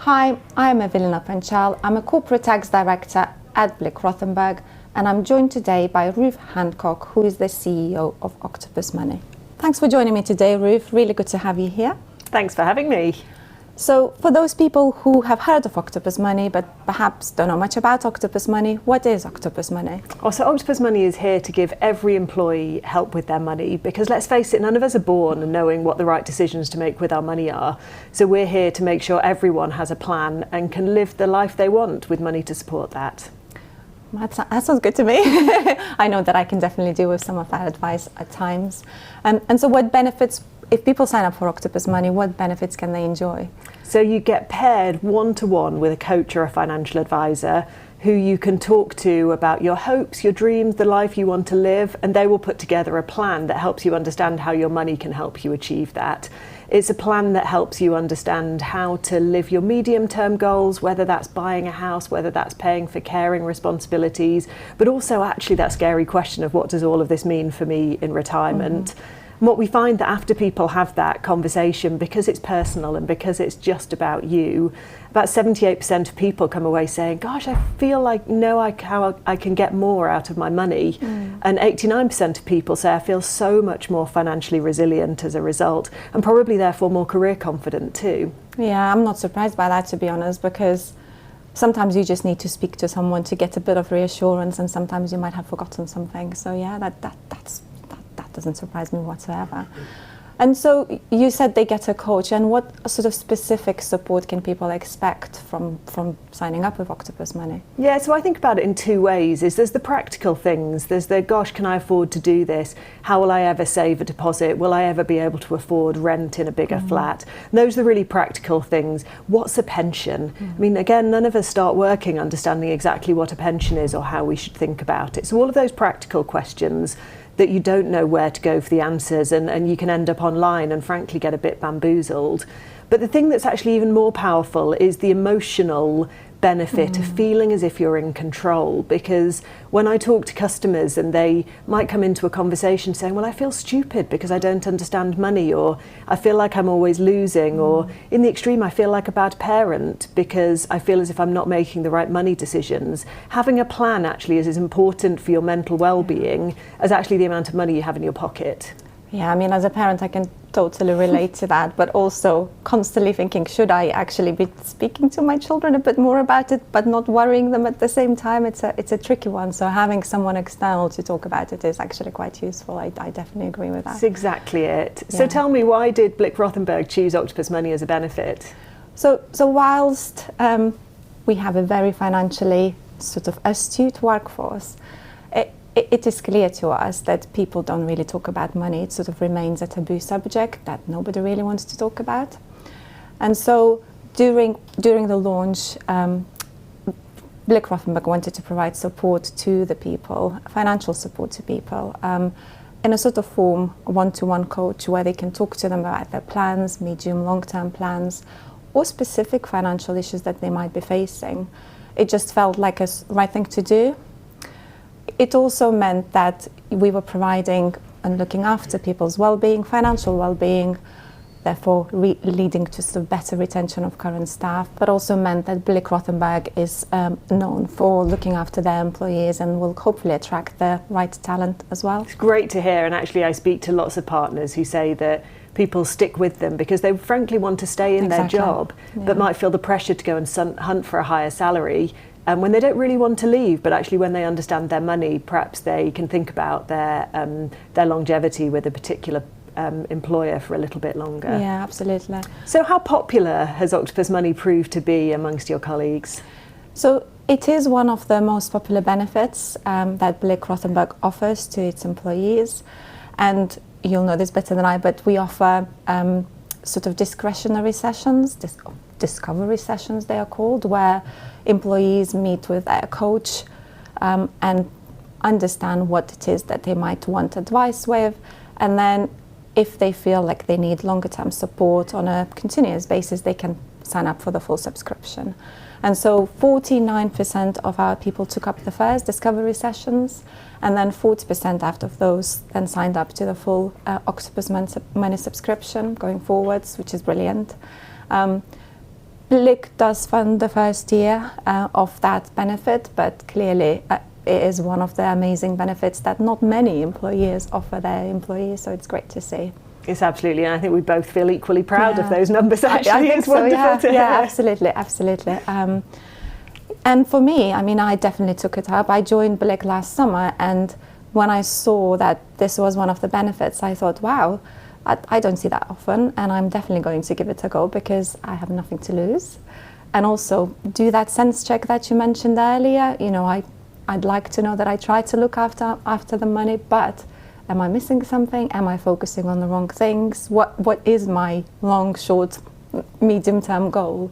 Hi, I'm Evelina Panchal. I'm a Corporate Tax Director at Blick Rothenberg, and I'm joined today by Ruth Handcock, who is the CEO of Octopus Money. Thanks for joining me today, Ruth. Really good to have you here. Thanks for having me. So, for those people who have heard of Octopus Money but perhaps don't know much about Octopus Money, what is Octopus Money? So Octopus Money is here to give every employee help with their money, because let's face it, none of us are born knowing what the right decisions to make with our money are. So we're here to make sure everyone has a plan and can live the life they want with money to support that. That sounds good to me. I know that I can definitely do with some of that advice at times. And so what benefits, if people sign up for Octopus Money, what benefits can they enjoy? So you get paired one-to-one with a coach or a financial advisor who you can talk to about your hopes, your dreams, the life you want to live, and they will put together a plan that helps you understand how your money can help you achieve that. It's a plan that helps you understand how to live your medium-term goals, whether that's buying a house, whether that's paying for caring responsibilities, but also actually that scary question of what does all of this mean for me in retirement? Mm-hmm. And what we find that after people have that conversation, because it's personal and because it's just about you, about 78% of people come away saying, gosh, I feel like how I can get more out of my money. And 89% of people say, I feel so much more financially resilient as a result, and probably therefore more career confident too. Yeah, I'm not surprised by that, to be honest, because sometimes you just need to speak to someone to get a bit of reassurance, and sometimes you might have forgotten something. So yeah, that doesn't surprise me whatsoever. And so you said they get a coach, and what sort of specific support can people expect from signing up with Octopus Money? Yeah, so I think about it in two ways. There's the practical things. There's the, gosh, can I afford to do this? How will I ever save a deposit? Will I ever be able to afford rent in a bigger flat? And those are the really practical things. What's a pension? I mean, again, none of us start working understanding exactly what a pension is or how we should think about it. So all of those practical questions that you don't know where to go for the answers, and you can end up online and frankly get a bit bamboozled. But the thing that's actually even more powerful is the emotional benefit of feeling as if you're in control. Because when I talk to customers and they might come into a conversation saying, well, I feel stupid because I don't understand money, or I feel like I'm always losing, or in the extreme, I feel like a bad parent because I feel as if I'm not making the right money decisions. Having a plan actually is as important for your mental well-being as actually the amount of money you have in your pocket. Yeah, I mean, as a parent, I can totally relate to that, but also constantly thinking, should I actually be speaking to my children a bit more about it, but not worrying them at the same time? It's a tricky one. So having someone external to talk about it is actually quite useful. I definitely agree with that. That's exactly it. Yeah. So tell me, why did Blick Rothenberg choose Octopus Money as a benefit? So whilst we have a very financially sort of astute workforce, it is clear to us that people don't really talk about money. It sort of remains a taboo subject that nobody really wants to talk about. And so during the launch, Blick Rothenberg wanted to provide support to the people, financial support to people, in a sort of form, one-to-one coach, where they can talk to them about their plans, medium, long-term plans, or specific financial issues that they might be facing. It just felt like a right thing to do. It also meant that we were providing and looking after people's well-being, financial well-being, therefore leading to sort of better retention of current staff, but also meant that Blick Rothenberg is known for looking after their employees and will hopefully attract the right talent as well. It's great to hear, and actually I speak to lots of partners who say that people stick with them because they frankly want to stay in their job, but might feel the pressure to go and hunt for a higher salary. And when they don't really want to leave, but actually when they understand their money, perhaps they can think about their longevity with a particular employer for a little bit longer. Yeah, absolutely. So how popular has Octopus Money proved to be amongst your colleagues? So it is one of the most popular benefits that Blick Rothenberg offers to its employees. And you'll know this better than I, but we offer sort of discretionary sessions, discovery sessions they are called, where employees meet with a coach and understand what it is that they might want advice with, and then if they feel like they need longer term support on a continuous basis, they can sign up for the full subscription. And so 49% of our people took up the first discovery sessions, and then 40% out of those then signed up to the full Octopus Money subscription going forwards, which is brilliant. Blick Blick does fund the first year of that benefit, but clearly it is one of the amazing benefits that not many employers offer their employees, so it's great to see. It's absolutely, and I think we both feel equally proud of those numbers. Actually, I think it's so, wonderful to hear. Yeah, absolutely, absolutely. And for me, I mean, I definitely took it up. I joined Blick last summer, and when I saw that this was one of the benefits, I thought, wow, I don't see that often, and I'm definitely going to give it a go because I have nothing to lose. And also do that sense check that you mentioned earlier. You know, I'd like to know that I try to look after the money, but am I missing something? Am I focusing on the wrong things? What is my long, short, medium-term goal?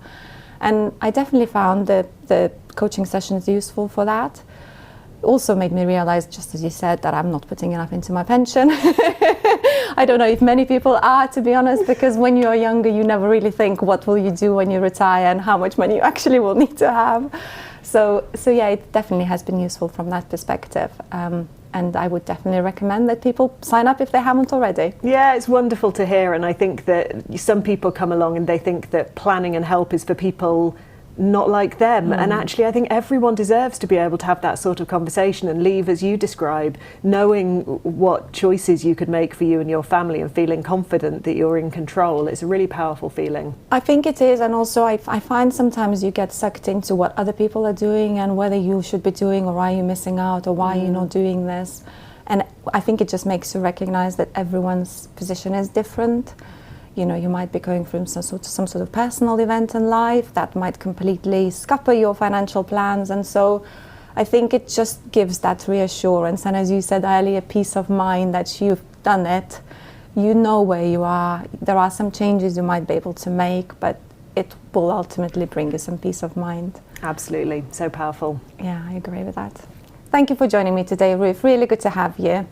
And I definitely found the coaching sessions useful for that. Also made me realize, just as you said, that I'm not putting enough into my pension. I don't know if many people are, to be honest, because when you're younger, you never really think what will you do when you retire and how much money you actually will need to have. So yeah, it definitely has been useful from that perspective. And I would definitely recommend that people sign up if they haven't already. Yeah, it's wonderful to hear, and I think that some people come along and they think that planning and help is for people not like them, and actually I think everyone deserves to be able to have that sort of conversation and leave, as you describe, knowing what choices you could make for you and your family and feeling confident that you're in control. It's a really powerful feeling. I think it is, and also I find sometimes you get sucked into what other people are doing and whether you should be doing, or are you missing out, or why are you not doing this. And I think it just makes you recognize that everyone's position is different. You know, you might be going through some sort of personal event in life that might completely scupper your financial plans, and so I think it just gives that reassurance, and as you said earlier, peace of mind that you've done it, you know where you are. There are some changes you might be able to make, but it will ultimately bring you some peace of mind. Absolutely, so powerful. Yeah, I agree with that. Thank you for joining me today, Ruth. Really good to have you.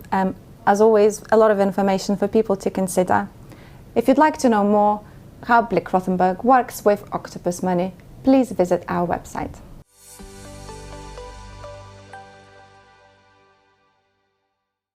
As always, a lot of information for people to consider. If you'd like to know more how Blick Rothenberg works with Octopus Money, please visit our website.